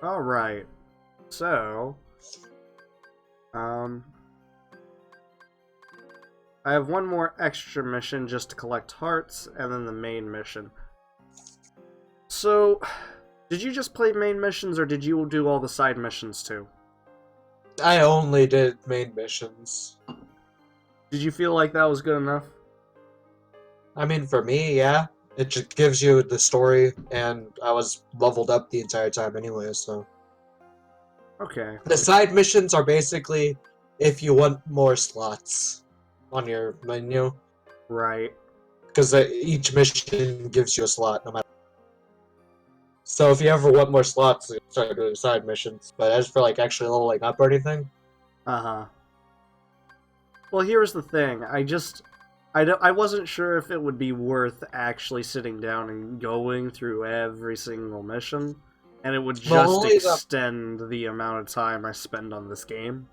Alright. So, um, I have one more extra mission just to collect hearts, and then the main mission. So, did you just play main missions, or did you do all the side missions too? I only did main missions. Did you feel like that was good enough? I mean, for me, yeah. It just gives you the story, and I was leveled up the entire time anyway, so. Okay. The side missions are basically if you want more slots on your menu, Right. because each mission gives you a slot, no matter. So if you ever want more slots, you start doing side missions. But as for like actually leveling up or anything, Uh-huh. Well, here's the thing. I wasn't sure if it would be worth actually sitting down and going through every single mission, and it would well, just only the extend the amount of time I spend on this game.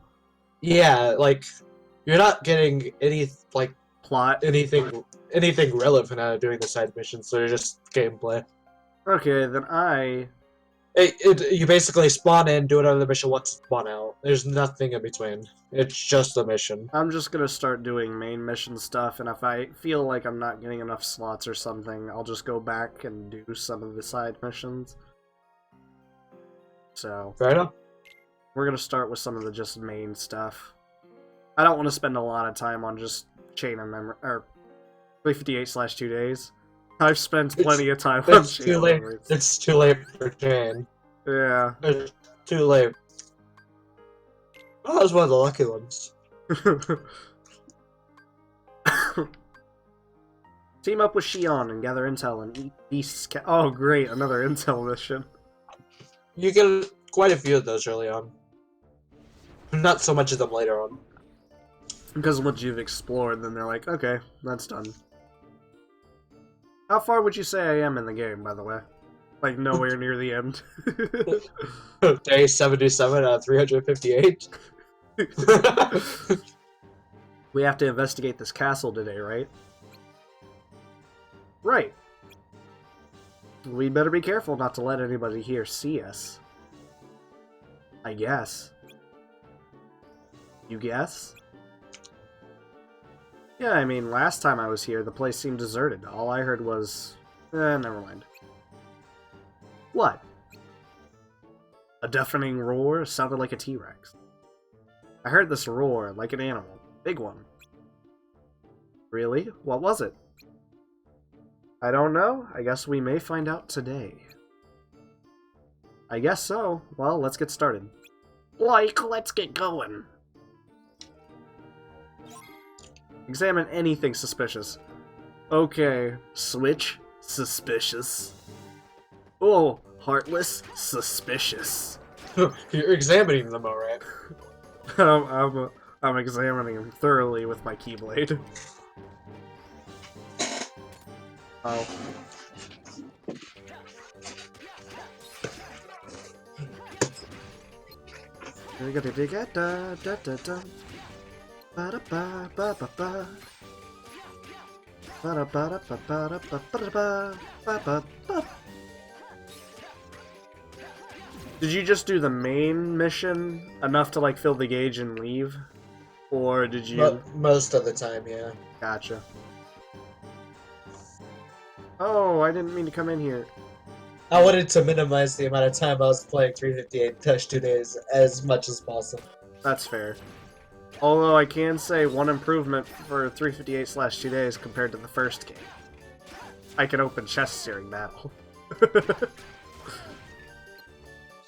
yeah, like you're not getting any like Plot. anything relevant out of doing the side missions. So they're just gameplay. Okay, then You basically spawn in, do another mission once, spawn out. There's nothing in between. It's just a mission. I'm just gonna start doing main mission stuff, and if I feel like I'm not getting enough slots or something, I'll just go back and do some of the side missions. So, Fair enough. we're gonna start with some of the just main stuff. I don't want to spend a lot of time on just Chain of Memory, or 358/2 days. I've spent plenty of time on It's Chain too of late. Memories. It's too late for Jane. Yeah. It's too late. Oh, that was one of the lucky ones. Team up with Shion and gather intel and East. Oh, great! Another intel mission. You get quite a few of those early on. Not so much of them later on. Because once you've explored, then they're like, okay, that's done. How far would you say I am in the game, by the way? Like, nowhere near the end. Day 77 out of 358. We have to investigate this castle today, right? Right. We'd better be careful not to let anybody here see us. I guess. You guess? Yeah, I mean, last time I was here, the place seemed deserted. All I heard was... never mind. What? A deafening roar sounded like a T-Rex. I heard this roar like an animal. Big one. Really? What was it? I don't know. I guess we may find out today. I guess so. Well, let's get started. Like, let's get going. Examine anything suspicious. Okay, switch, suspicious. Oh, heartless, suspicious. You're examining them, alright. I'm examining him thoroughly with my Keyblade. Oh. Did you just do the main mission enough to like fill the gauge and leave? Or did you... Most of the time, yeah. Gotcha. Oh, I didn't mean to come in here. I wanted to minimize the amount of time I was playing 358/2 days as much as possible. That's fair. Although I can say one improvement for 358/2 days compared to the first game. I can open chests during battle.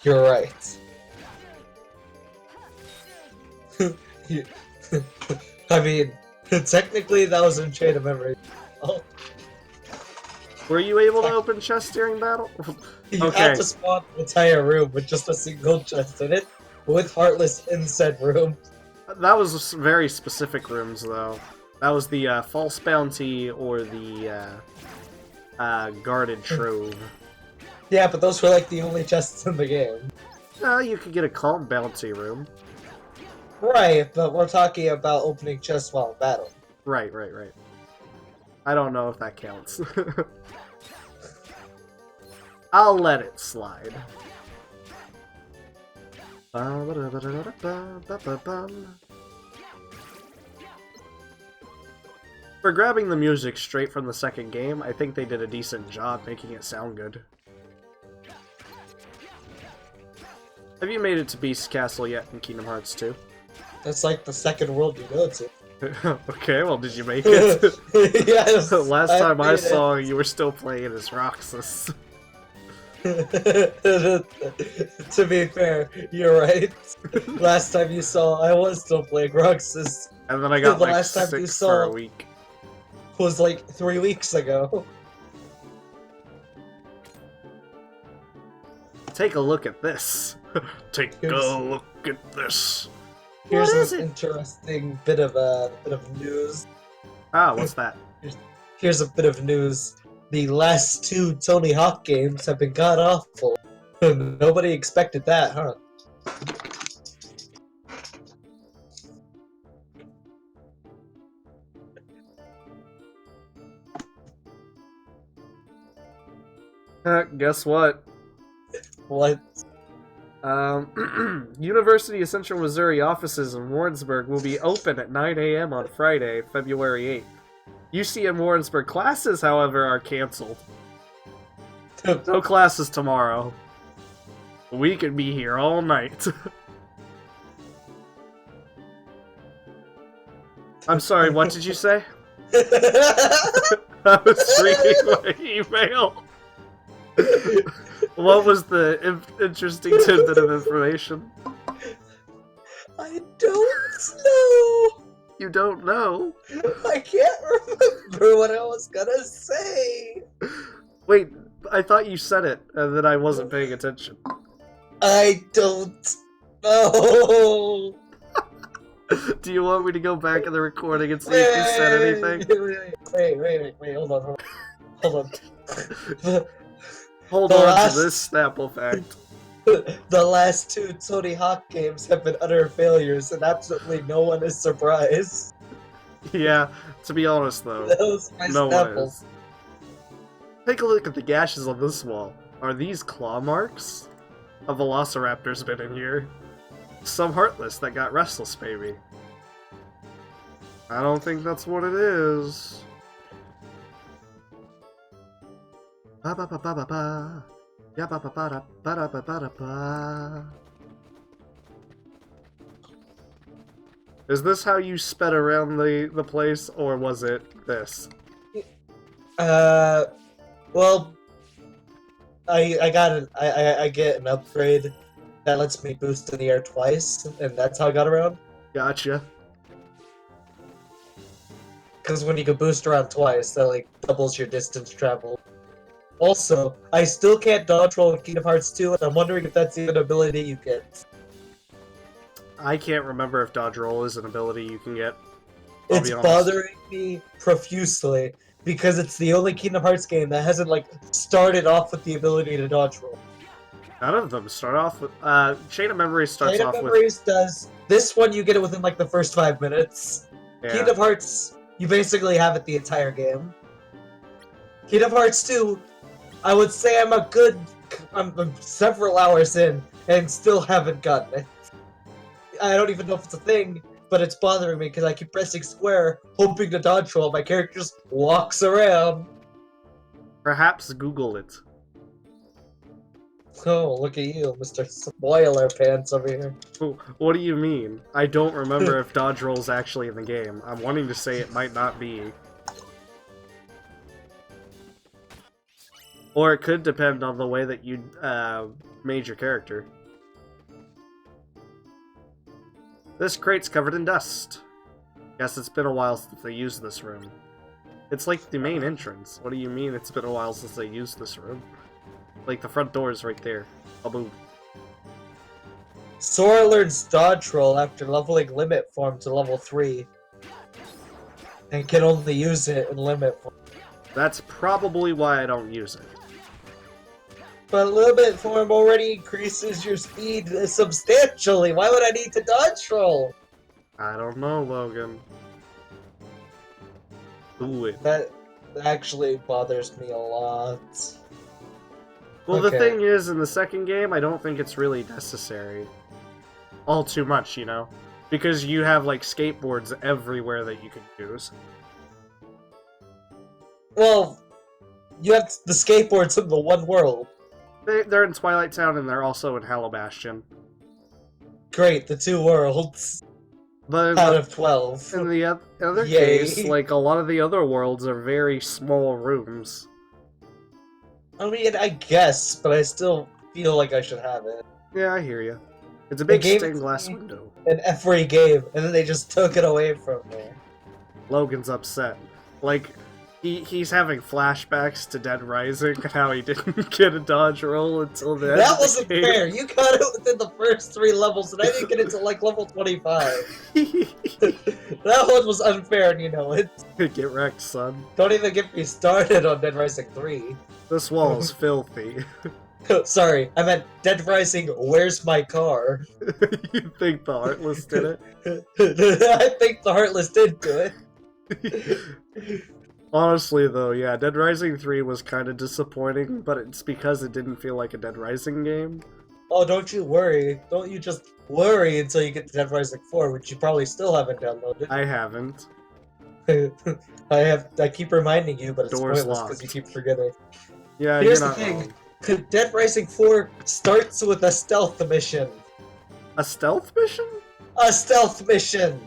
You're right. I mean, technically that was in Chain of Memory. Oh. Were you able to open chests during battle? You Okay. had to spawn an entire room with just a single chest in it, with Heartless in said room. That was very specific rooms, though. That was the false bounty or the guarded trove. Yeah, but those were like the only chests in the game. You could get a calm bounty room. Right, but we're talking about opening chests while in battle. Right. I don't know if that counts. I'll let it slide. For grabbing the music straight from the second game, I think they did a decent job making it sound good. Have you made it to Beast Castle yet in Kingdom Hearts 2? That's like the second world you go to. Okay, well, did you make it? Yes. Last time I made saw you were still playing as Roxas. To be fair, you're right. Last time you saw, I was still playing Roxas. And then I got The like last time you sick for a saw- week. Was like 3 weeks ago. Take a look at this. Take a Here's- look at this. Here's What is an it? interesting bit of news. Ah, what's that? Here's a bit of news. The last 2 Tony Hawk games have been god awful. Nobody expected that, huh? Guess what? What? University of Central Missouri offices in Warrensburg will be open at 9 a.m. on Friday, February 8th. UCM Warrensburg classes, however, are canceled. No classes tomorrow. We could be here all night. I'm sorry, what did you say? I was reading my email. What was the interesting tidbit of information? I don't know. You don't know? I can't remember what I was gonna say. Wait, I thought you said it, and then I wasn't paying attention. I don't know. Do you want me to go back in the recording and see if you said anything? Wait, hold on. Hold The on last- to this Snapple fact. The last 2 Tony Hawk games have been utter failures, and absolutely no one is surprised. Yeah, to be honest though, That was my no one Snapple. is. Take a look at the gashes on this wall. Are these claw marks? A velociraptor's been in here. Some heartless that got restless, maybe. I don't think that's what it is. Ba ba ba ba ba ba. Ya ba ba ba da ba da ba ba da ba. Is this how you sped around the place, or was it this? Well, I get an upgrade that lets me boost in the air twice, and that's how I got around. Gotcha. Because when you can boost around twice, that like doubles your distance travel. Also, I still can't dodge roll in Kingdom Hearts 2, and I'm wondering if that's even an ability you get. I can't remember if dodge roll is an ability you can get. I'll It's be honest. bothering me profusely because it's the only Kingdom Hearts game that hasn't like started off with the ability to dodge roll. None of them start off with. Chain of Memories starts Chain of off Memories does. This one you get it within like the first 5 minutes. with. Kingdom Hearts, you basically have it the entire game. Kingdom Hearts 2, I would say I'm several hours in and still haven't gotten it. I don't even know if it's a thing, but it's bothering me because I keep pressing square, hoping to dodge roll. My character just walks around. Perhaps Google it. Oh, look at you, Mr. Spoiler Pants over here. What do you mean? I don't remember if dodge roll's actually in the game. I'm wanting to say it might not be. Or it could depend on the way that you made your character. This crate's covered in dust. Guess it's been a while since they used this room. It's like the main entrance. What do you mean it's been a while since they used this room? Like the front door is right there. I'll move. Sora learns dodge roll after leveling Limit Form to level 3. And can only use it in Limit Form. That's probably why I don't use it. But Limit Form already increases your speed substantially. Why would I need to dodge roll? I don't know, Logan. Do it. That actually bothers me a lot. Well, the Okay. thing is, in the second game, I don't think it's really necessary. all too much, you know? Because you have, like, skateboards everywhere that you can use. Well, you have the skateboards in the one world. They're in Twilight Town, and they're also in Hollow Bastion. Great, the two worlds But out of 12. in the other Yay. case, like, a lot of the other worlds are very small rooms. I mean, I guess, but I still feel like I should have it. Yeah, I hear you. It's a big gave it stained to glass me. window. In every game, and then they just took it away from me. Logan's upset. Like, he's having flashbacks to Dead Rising and how he didn't get a dodge roll until the end That of the wasn't game. fair. You got it within the first 3 levels, and I didn't get it to like level 25. That one was unfair, and you know it. Get wrecked, son. Don't even get me started on Dead Rising 3. This wall is filthy. Sorry, I meant Dead Rising, where's my car? You think the Heartless did it? I think the Heartless did do it. Honestly, though, yeah, Dead Rising 3 was kind of disappointing, but it's because it didn't feel like a Dead Rising game. Oh, don't you worry. Don't you just worry until you get to Dead Rising 4, which you probably still haven't downloaded. I haven't. I keep reminding you, but it's Door's pointless locked. because you keep forgetting. Yeah, Here's you're the not thing. wrong. Dead Rising 4 starts with a stealth mission. A stealth mission? A stealth mission!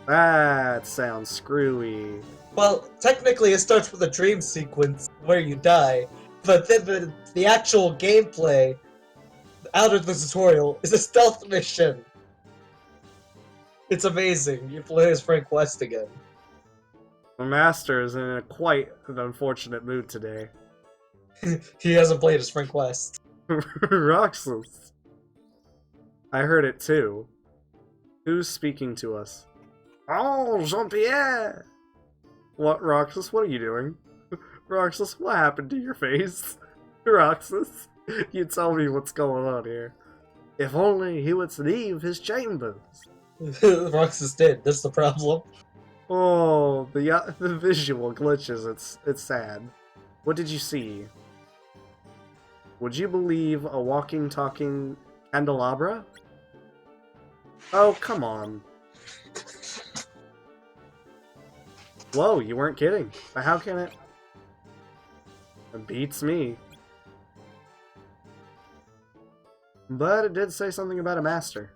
That sounds screwy. Well, technically it starts with a dream sequence where you die, but then the actual gameplay out of the tutorial is a stealth mission. It's amazing. You play as Frank West again. The Master is in quite an unfortunate mood today. He hasn't played as Frank West. Roxas. I heard it too. Who's speaking to us? Oh, Jean-Pierre! What, Roxas? What are you doing? Roxas, what happened to your face? Roxas, you tell me what's going on here. If only he would leave his chambers. Roxas did. That's the problem. Oh, the visual glitches. It's sad. What did you see? Would you believe a walking, talking candelabra? Oh, come on. Whoa, you weren't kidding. But how can it... It beats me. But it did say something about a master.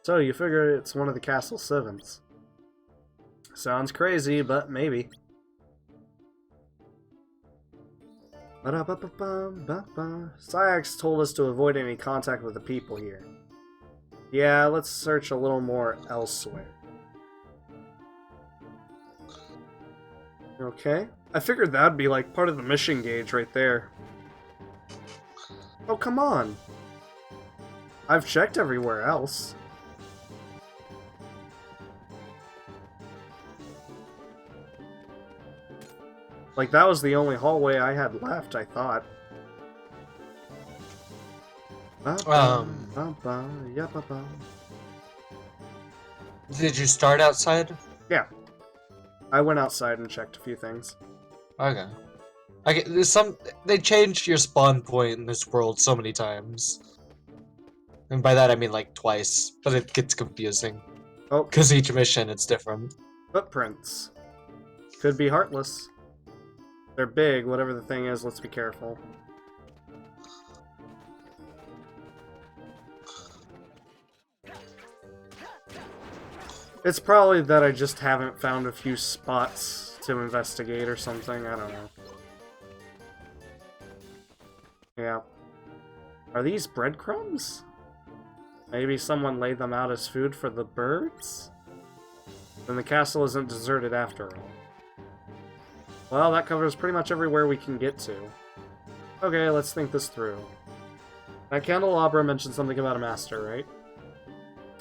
So you figure it's one of the castle servants. Sounds crazy, but maybe. Syax told us to avoid any contact with the people here. Yeah, let's search a little more elsewhere. Okay. I figured that'd be like part of the mission gauge right there. Oh, come on. I've checked everywhere else. Like, that was the only hallway I had left, I thought. Did you start outside? Yeah. I went outside and checked a few things. Okay. They changed your spawn point in this world so many times. And by that I mean like twice, but it gets confusing. Oh, Because each mission it's different. footprints. Could be Heartless. They're big, whatever the thing is, let's be careful. It's probably that I just haven't found a few spots to investigate or something, I don't know. Yeah. Are these breadcrumbs? Maybe someone laid them out as food for the birds? Then the castle isn't deserted after all. Well, that covers pretty much everywhere we can get to. Okay, let's think this through. That candelabra mentioned something about a master, right?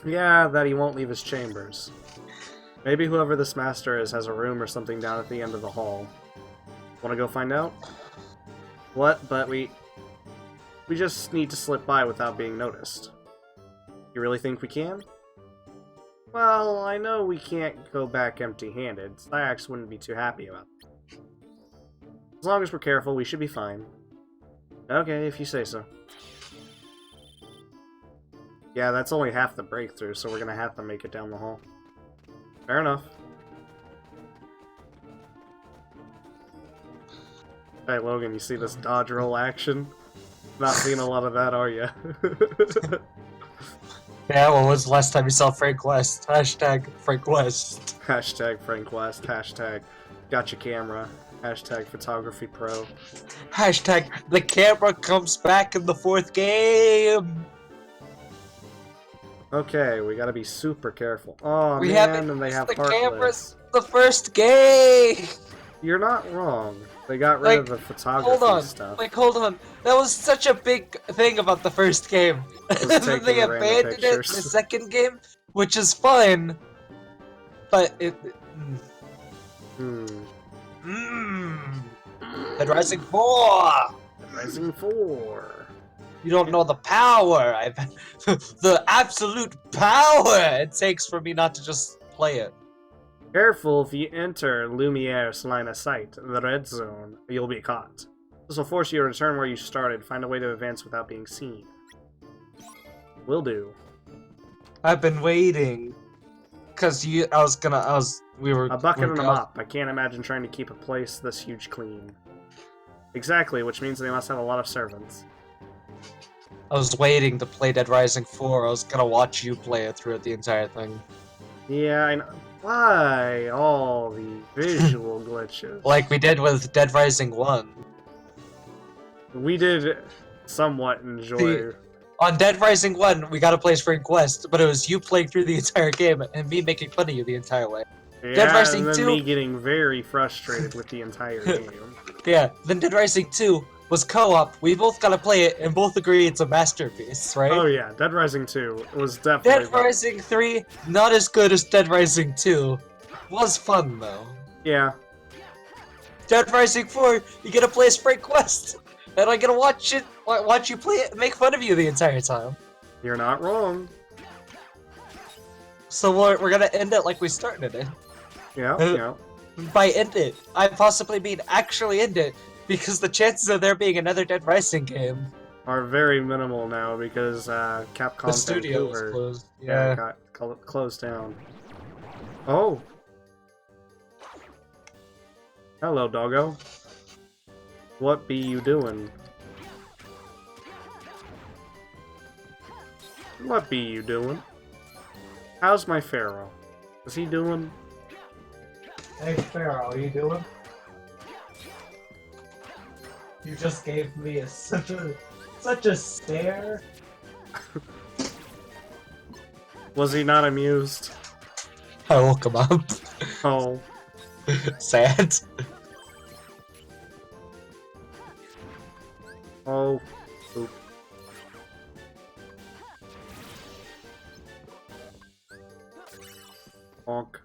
Yeah, that he won't leave his chambers. Maybe whoever this master is has a room or something down at the end of the hall. Wanna go find out? What? But we just need to slip by without being noticed. You really think we can? Well, I know we can't go back empty-handed. Syax wouldn't be too happy about that. As long as we're careful, we should be fine. Okay, if you say so. Yeah, that's only half the breakthrough, so we're gonna have to make it down the hall. Fair enough. Hey, Logan, you see this dodge roll action? Not seeing a lot of that, are you? Yeah, well, when's the last time you saw Frank West? Hashtag Frank West. Hashtag Frank West, hashtag gotcha camera, hashtag photography pro. Hashtag the camera comes back in the 4th game. Okay, we gotta be super careful. Oh We man, haven't and they used have the Heartless. cameras the 1st game. You're not wrong. They got rid Like, of the photography Hold on, stuff. hold on. That was such a big thing about the 1st game. Was And then they taking random abandoned it in the pictures. 2nd game, which is fine. But it. Hmm. Dead Rising 4. Rising 4. You don't know the power. The absolute power it takes for me not to just play it. Careful if you enter Lumiere's line of sight, the red zone, you'll be caught. This will force you to return where you started, find a way to advance without being seen. Will do. I've been waiting. Cause we were A bucket and a I was- mop. I can't imagine trying to keep a place this huge clean. Exactly, which means they must have a lot of servants. I was waiting to play Dead Rising 4. I was gonna watch you play it throughout the entire thing. Yeah, I know. Why all the visual glitches? Like we did with Dead Rising 1. We did somewhat enjoy... On Dead Rising 1, we got to play Frank West, but it was you playing through the entire game and me making fun of you the entire way. Yeah, Rising and then 2 me getting very frustrated with the entire game. Yeah, then Dead Rising 2 was co-op. We both got to play it and both agree it's a masterpiece, right? Oh yeah, Dead Rising 2 was definitely... Dead Rising 3, not as good as Dead Rising 2. Was fun though. Yeah. Dead Rising 4, you get to play as Frank West, and I get to watch you play it and make fun of you the entire time. You're not wrong. So we're gonna end it like we started it. Yeah, yeah. By end it, I possibly mean actually end it, because the chances of there being another Dead Rising game, Are very minimal now because Capcom the studio was Vancouver closed. yeah, got closed down. Oh. Hello, doggo. What be you doing? What be you doing? How's my Pharaoh? Is he doing? Hey, Pharaoh, how you doing? You just gave me such a stare. Was he not amused? I woke him up. Oh. Sad. Oh. Oop. Honk.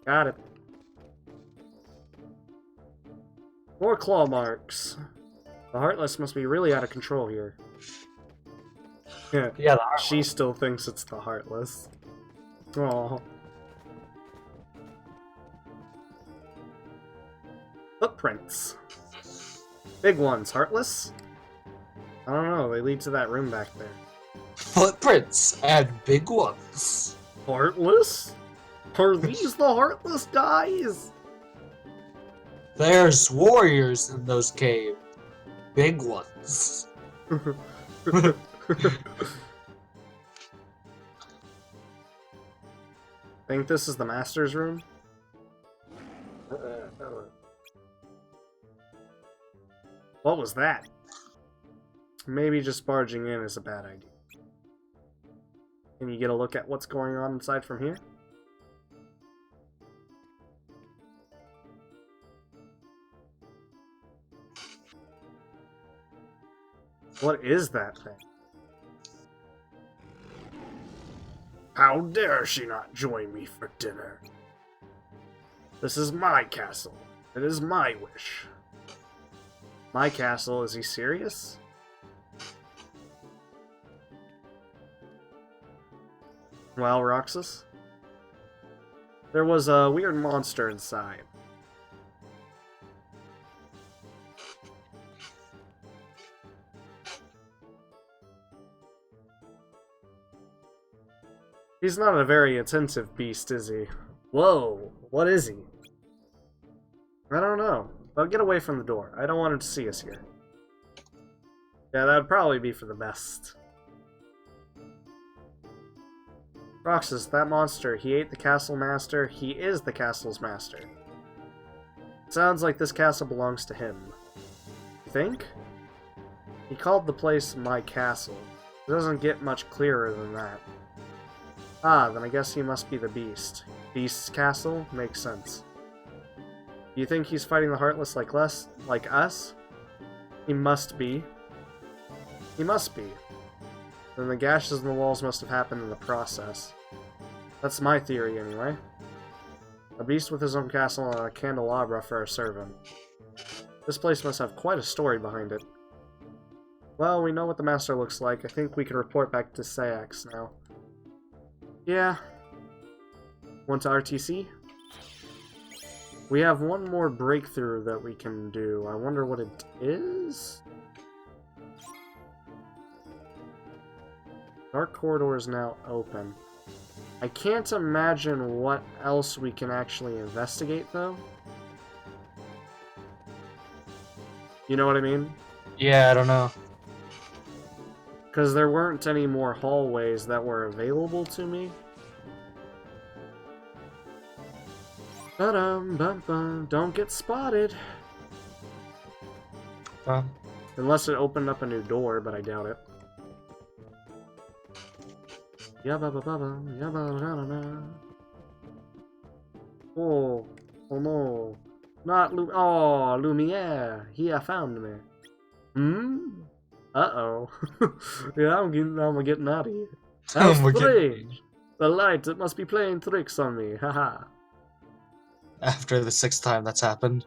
Got it. More claw marks. The Heartless must be really out of control here. Yeah, Yeah, she still thinks it's the Heartless. Aww. Footprints. Big ones, Heartless? I don't know, they lead to that room back there. footprints and big ones. Heartless? Are these the Heartless guys? There's warriors in those caves. Big ones. Think this is the Master's room? What was that? Maybe just barging in is a bad idea. Can you get a look at what's going on inside from here? What is that thing? How dare she not join me for dinner? This is my castle. It is my wish. My castle? Is he serious? Well, Roxas? There was a weird monster inside. He's not a very attentive beast, is he? Whoa, what is he? I don't know. But get away from the door. I don't want him to see us here. Yeah, that would probably be for the best. Roxas, that monster, he ate the castle master. He is the castle's master. Sounds like this castle belongs to him. You think? He called the place my castle. It doesn't get much clearer than that. Ah, then I guess he must be the beast. Beast's castle? Makes sense. Do you think he's fighting the Heartless like us? He must be. He must be. Then the gashes in the walls must have happened in the process. That's my theory, anyway. A beast with his own castle and a candelabra for a servant. This place must have quite a story behind it. Well, we know what the master looks like. I think we can report back to Sayax now. Yeah. Want to RTC? We have one more breakthrough that we can do. I wonder what it is? Dark corridor is now open. I can't imagine what else we can actually investigate, though. You know what I mean? Yeah, I don't know. Because there weren't any more hallways that were available to me. Ba-dum-bum-bum. Don't get spotted. Unless it opened up a new door, but I doubt it. Yabba-ba-ba-ba, yabba-da-da-da. Oh, oh no. Not oh, Lumiere. He found me. Hmm? Uh-oh. Yeah, I'm getting out of here. How strange. The light, it must be playing tricks on me. Haha. After the 6th time that's happened.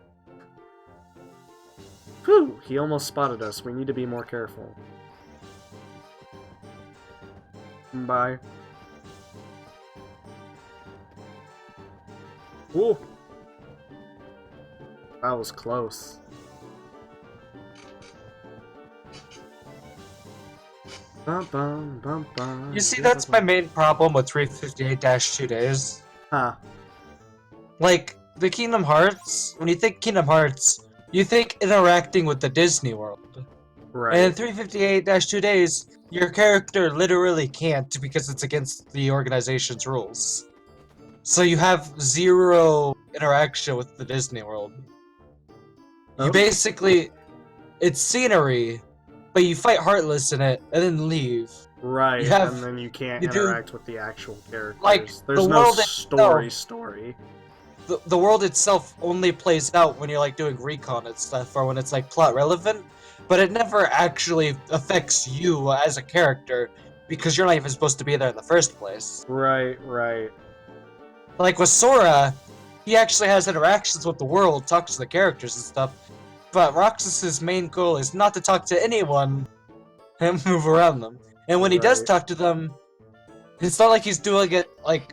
Whew, he almost spotted us. We need to be more careful. Bye. Ooh. That was close. Bum, bum, bum, bum. You see, that's my main problem with 358-2 days. Huh. Like, the Kingdom Hearts, when you think Kingdom Hearts, you think interacting with the Disney World. Right. And in 358-2 days, your character literally can't because it's against the organization's rules. So you have zero interaction with the Disney World. You basically, it's scenery, but you fight Heartless in it and then leave. Right, and then you can't interact with the actual characters. Like, there's the no world story. The world itself only plays out when you're like doing recon and stuff, or when it's like plot relevant, but it never actually affects you as a character because you're not even supposed to be there in the first place. Right, right. Like with Sora, he actually has interactions with the world, talks to the characters and stuff, but Roxas's main goal is not to talk to anyone and move around them. And when he does talk to them, it's not like he's doing it like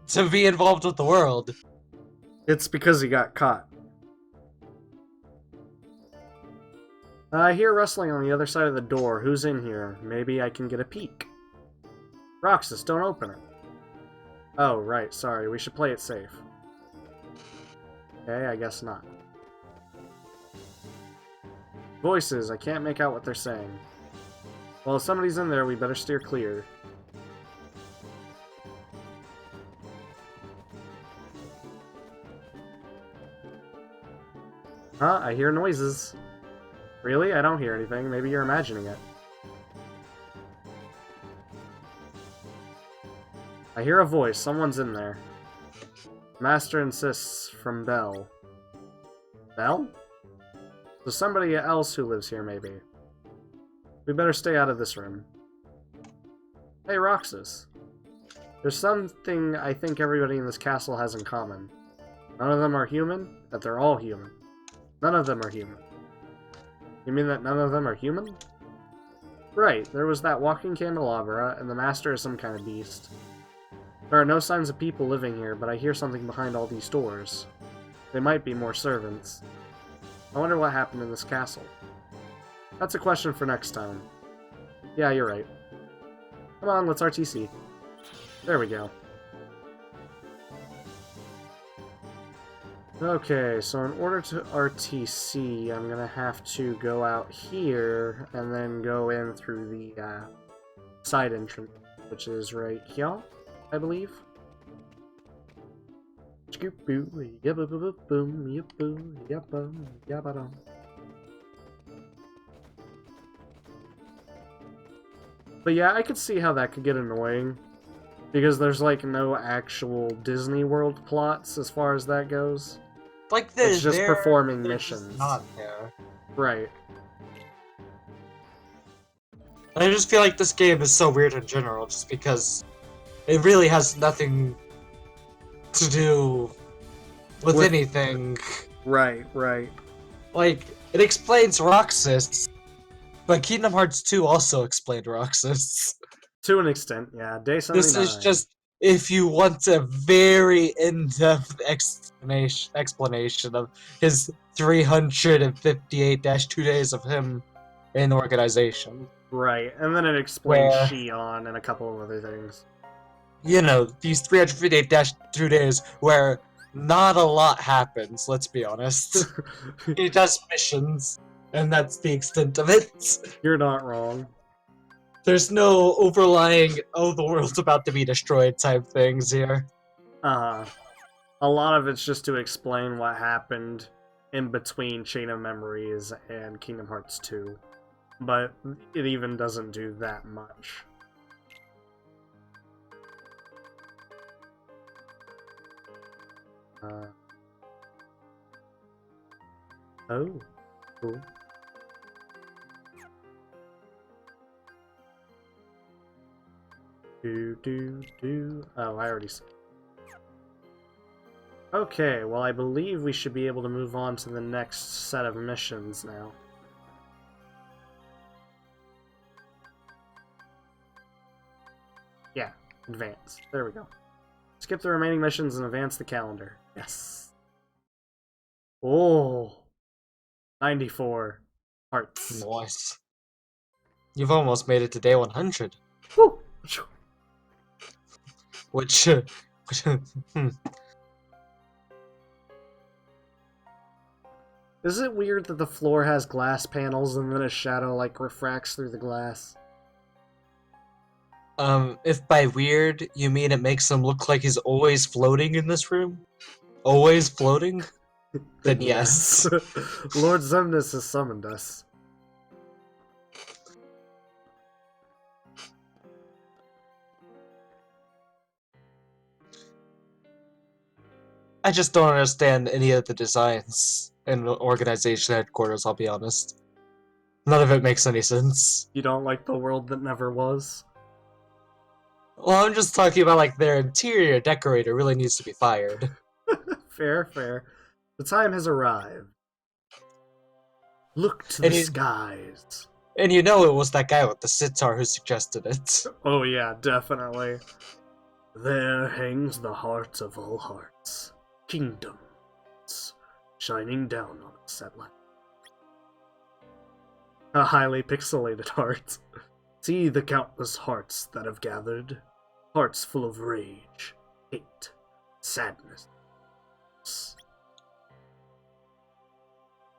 to be involved with the world. It's because he got caught. I hear rustling on the other side of the door. Who's in here? Maybe I can get a peek. Roxas, don't open it. Oh, right, sorry. We should play it safe. Okay, I guess not. Voices, I can't make out what they're saying. Well, if somebody's in there, we better steer clear. Huh? I hear noises. Really? I don't hear anything. Maybe you're imagining it. I hear a voice. Someone's in there. Master insists from Belle. Belle? So somebody else who lives here, maybe. We better stay out of this room. Hey, Roxas. There's something I think everybody in this castle has in common. None of them are human, but they're all human. None of them are human. You mean that none of them are human? Right, there was that walking candelabra, and the master is some kind of beast. There are no signs of people living here, but I hear something behind all these doors. They might be more servants. I wonder what happened in this castle. That's a question for next time. Yeah, you're right. Come on, let's RTC. There we go. Okay, so in order to RTC, I'm gonna have to go out here and then go in through the side entrance, which is right here, I believe. But yeah, I could see how that could get annoying. Because there's like no actual Disney World plots as far as that goes. Like It's just performing they're missions. just not there. Right. I just feel like this game is so weird in general, just because it really has nothing to do with anything. Right, right. Like, it explains Roxas, but Kingdom Hearts 2 also explained Roxas. To an extent, yeah. Day 79. This is just if you want a very in-depth explanation of his 358-2 days of him in organization. Right, and then it explains Where- Shion and a couple of other things. You know, these 358-2 days where not a lot happens, let's be honest. He does missions, and that's the extent of it. You're not wrong. There's no overlying, oh, the world's about to be destroyed type things here. A lot of it's just to explain what happened in between Chain of Memories and Kingdom Hearts 2. But it even doesn't do that much. Oh, cool. Oh, I already saw. Okay, well, I believe we should be able to move on to the next set of missions now. Yeah, advance. There we go. Skip the remaining missions and advance the calendar. Yes. Oh, 94 hearts. Nice. You've almost made it to day 100. Woo! Which, Is it weird that the floor has glass panels and then a shadow like refracts through the glass? if by weird you mean it makes him look like he's always floating in this room? Always floating? Then yes. Lord Zemnis has summoned us. I just don't understand any of the designs in the organization headquarters, I'll be honest. None of it makes any sense. You don't like the world that never was? Well, I'm just talking about, like, their interior decorator really needs to be fired. Fair, fair. The time has arrived. Look to And the you- skies. And you know it was that guy with the sitar who suggested it. Oh yeah, definitely. There hangs the heart of all hearts. Kingdoms. Shining down on us at last. A highly pixelated heart. See the countless hearts that have gathered. Hearts full of rage, hate, sadness.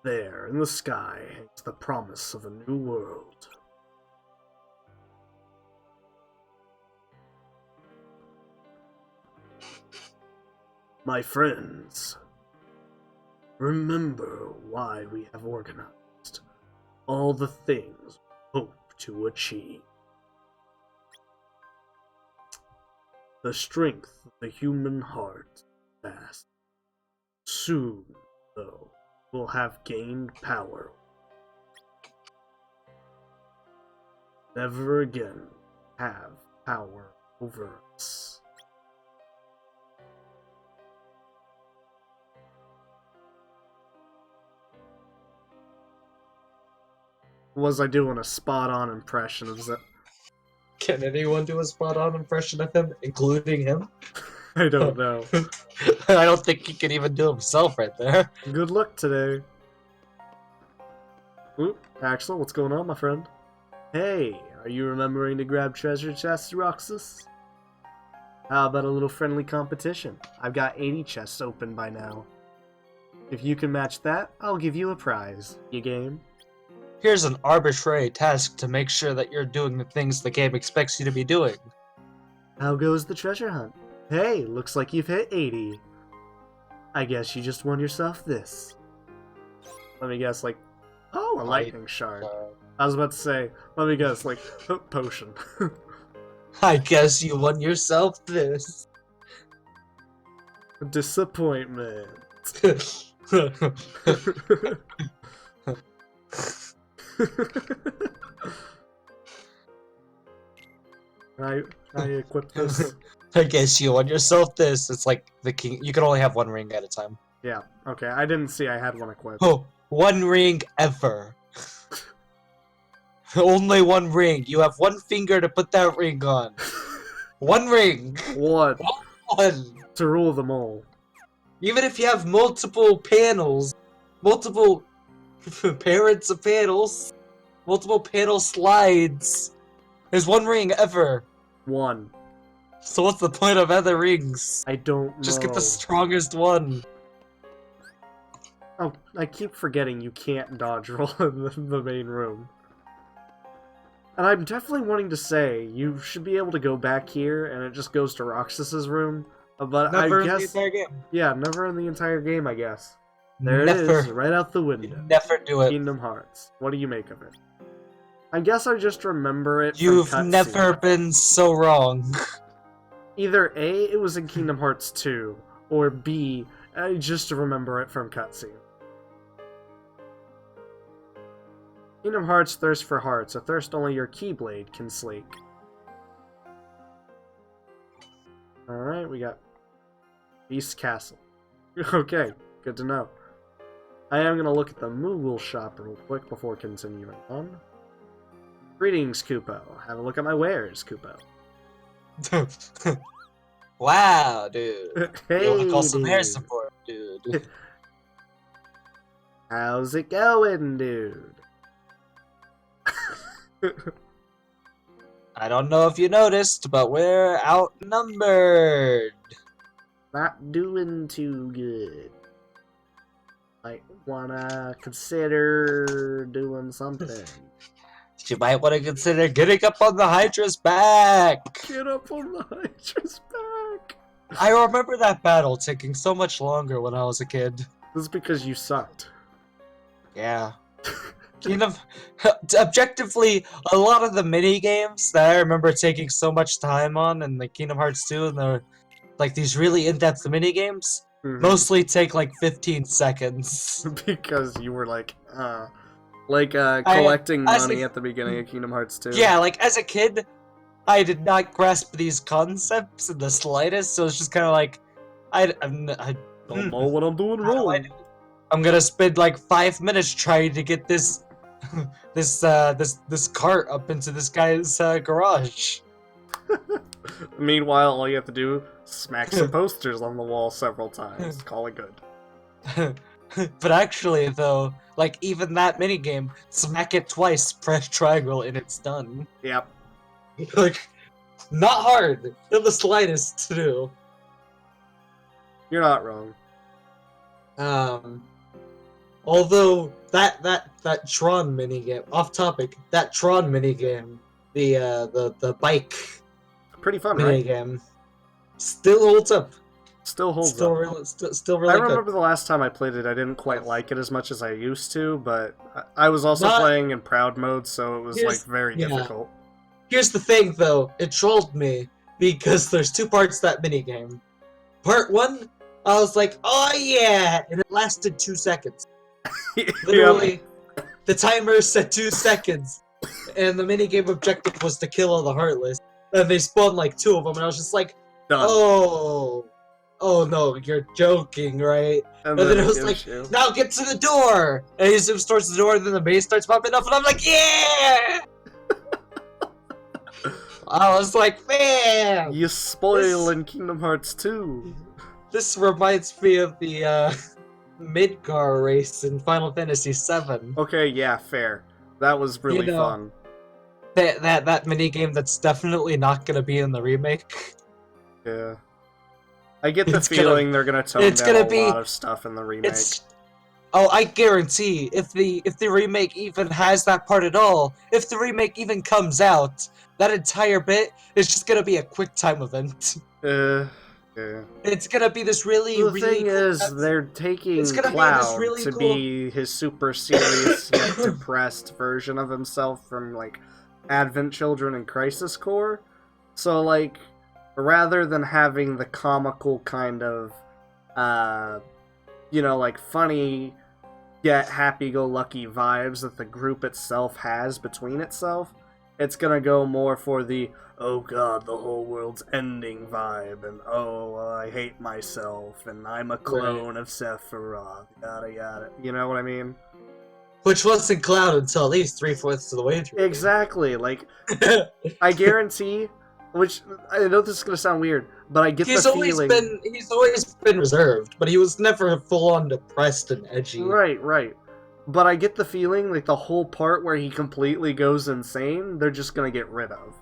There, in the sky, hangs the promise of a new world. My friends, remember why we have organized all the things we hope to achieve. The strength of the human heart is vast. Soon, though, we'll have gained power. Never again have power over us. Was I doing a spot-on impression of Can anyone do a spot-on impression of him, including him? I don't know. I don't think he can even do himself right there. Good luck today. Oop, Axel, what's going on, my friend? Hey, are you remembering to grab treasure chests, Roxas? How about a little friendly competition? I've got 80 chests open by now. If you can match that, I'll give you a prize. You game? Here's an arbitrary task to make sure that you're doing the things the game expects you to be doing. How goes the treasure hunt? Hey, looks like you've hit 80. I guess you just won yourself this. Let me guess, like, oh, a lightning shard. I was about to say, let me guess, like, potion. I guess you won yourself this. Disappointment. I equipped this. I guess you won yourself this. It's like the king. You can only have one ring at a time. Yeah, okay, I didn't see I had one equipped. Oh, one ring ever. Only one ring. You have one finger to put that ring on. One ring. One. One. To rule them all. Even if you have multiple panels, multiple parents of panels, multiple panel slides, there's one ring ever. One. So what's the point of other rings? I don't know. Just get the strongest one. Oh, I keep forgetting you can't dodge roll in the main room. And I'm definitely wanting to say, you should be able to go back here, and it just goes to Roxas's room. But Never I in the guess... entire game. Yeah, never in the entire game, I guess. There Never. it is, right out the window. Never do it. Kingdom Hearts. What do you make of it? I guess I just remember it from You've cutscene. never been so wrong. Either A, it was in Kingdom Hearts 2, or B, I just remember it from cutscene. Kingdom Hearts thirst for hearts, a thirst only your Keyblade can slake. Alright, we got Beast Castle. Okay, good to know. I am going to look at the Moogle shop real quick before continuing on. Greetings, Koopo. Have a look at my wares, Koopo. Wow, dude. Hey, You want to call some air dude. support, dude. How's it going, dude? I don't know if you noticed, but we're outnumbered. Not doing too good. Might wanna consider doing something. You might want to consider getting up on the Hydra's back. Get up on the Hydra's back! I remember that battle taking so much longer when I was a kid. This is because you sucked. Yeah. Objectively, a lot of the mini games that I remember taking so much time on in like Kingdom Hearts 2 and they're like these really in-depth mini games Mhm. mostly take like 15 seconds. Because you were like collecting I money see- at the beginning of Kingdom Hearts 2. Yeah, like as a kid, I did not grasp these concepts in the slightest, so it's just kind of like I Don't know what I'm doing How do I wrong. do it? I'm gonna spend like 5 minutes trying to get this this cart up into this guy's garage. Meanwhile, all you have to do smack some posters on the wall several times. Call it good. But actually, though, like even that minigame, smack it twice, press triangle, and it's done. Yep. Like, not hard in the slightest to do. You're not wrong. Although that Tron minigame, off topic, that Tron minigame, the bike Pretty fun, right? minigame, still holds up. Still holds Still up. really, still really I good. remember the last time I played it, I didn't quite like it as much as I used to, but I was also Not- playing in proud mode, so it was like Here's- very yeah. difficult. Here's the thing, though, it trolled me because there's two parts to that minigame. Part one, I was like, oh yeah, and it lasted 2 seconds. Literally, the timer said 2 seconds, and the minigame objective was to kill all the Heartless. And they spawned like 2 of them, and I was just like, Done. oh no, you're joking, right? and then it was gives like, you- Now get to the door! And he zooms towards the door, and then the bass starts popping up, and I'm like, yeah! I was like, man, You spoil in Kingdom Hearts 2. this reminds me of the Midgar race in Final Fantasy VII. Okay, yeah, fair. That was really know, fun. That mini game that's definitely not gonna be in the remake. Yeah. I get the It's gonna- feeling they're gonna tone it's down gonna a be- lot of stuff in the remake. I guarantee if the remake even has that part at all, if the remake even comes out, that entire bit is just gonna be a quick time event. Yeah. It's gonna be this really The really thing cool is, cutscene. they're taking It's gonna be Cloud this really to cool- be his super serious yet depressed version of himself from, like, Advent Children and Crisis Core. So, like, rather than having the comical kind of, like, funny yet happy-go-lucky vibes that the group itself has between itself, it's gonna go more for the, oh god, the whole world's ending vibe, and oh, I hate myself, and I'm a clone of Sephiroth, yada yada. You know what I mean? Which wasn't Cloud until at least 3/4 of the way through. Exactly. Like, I guarantee, which, I know this is gonna sound weird, but I get he's the always feeling... been reserved, but he was never full on depressed and edgy. Right. But I get the feeling, like, the whole part where he completely goes insane, they're just gonna get rid of.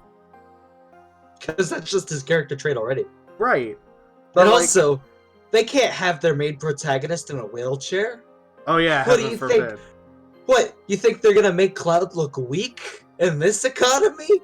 Because that's just his character trait already. Right. But like- also, they can't have their main protagonist in a wheelchair. Oh yeah, What do heaven you forbid. think? What, you think they're gonna make Cloud look weak in this economy?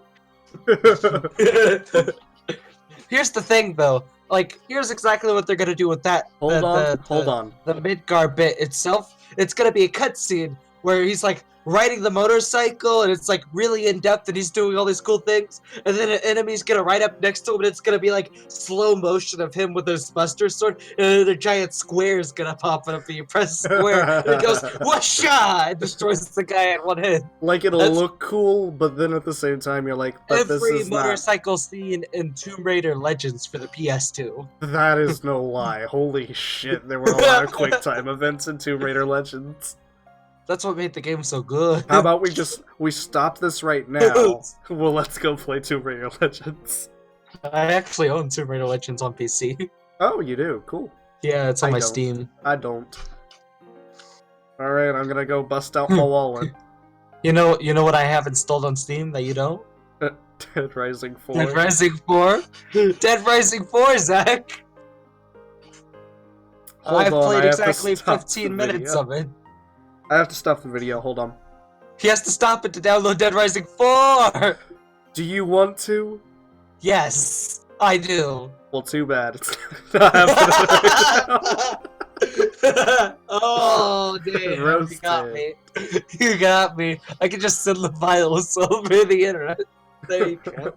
Here's the thing, though. Like, here's exactly what they're gonna do with that. Hold on. The Midgar bit itself. It's gonna be a cutscene where he's like riding the motorcycle, and it's like really in depth, and he's doing all these cool things. And then an enemy's gonna ride up next to him, and it's gonna be like slow motion of him with his Buster Sword, and another giant square is gonna pop up, and you press square, and it goes whoosha! It destroys the guy at one hit. Like, it'll That's- look cool, but then at the same time you're like, but this Every is not... motorcycle scene in Tomb Raider Legends for the PS2. That is no lie. Holy shit, there were a lot of quick time events in Tomb Raider Legends. That's what made the game so good. How about we stop this right now? Well, let's go play Tomb Raider Legends. I actually own Tomb Raider Legends on PC. Oh, you do? Cool. Yeah, it's on I my don't. Steam. I don't. Alright, I'm gonna go bust out my wallet. You know what I have installed on Steam that you don't? Dead Rising 4. Dead Rising 4? Dead Rising 4, Zach! Hold I've on, I played have to exactly stop 15 the minutes video. of it. I have to stop the video, hold on. He has to stop it to download Dead Rising 4! Do you want to? Yes, I do. Well, too bad. It's not happening. Oh, damn. You got Roasted. me. You got me. I can just send the files over the internet. There you go.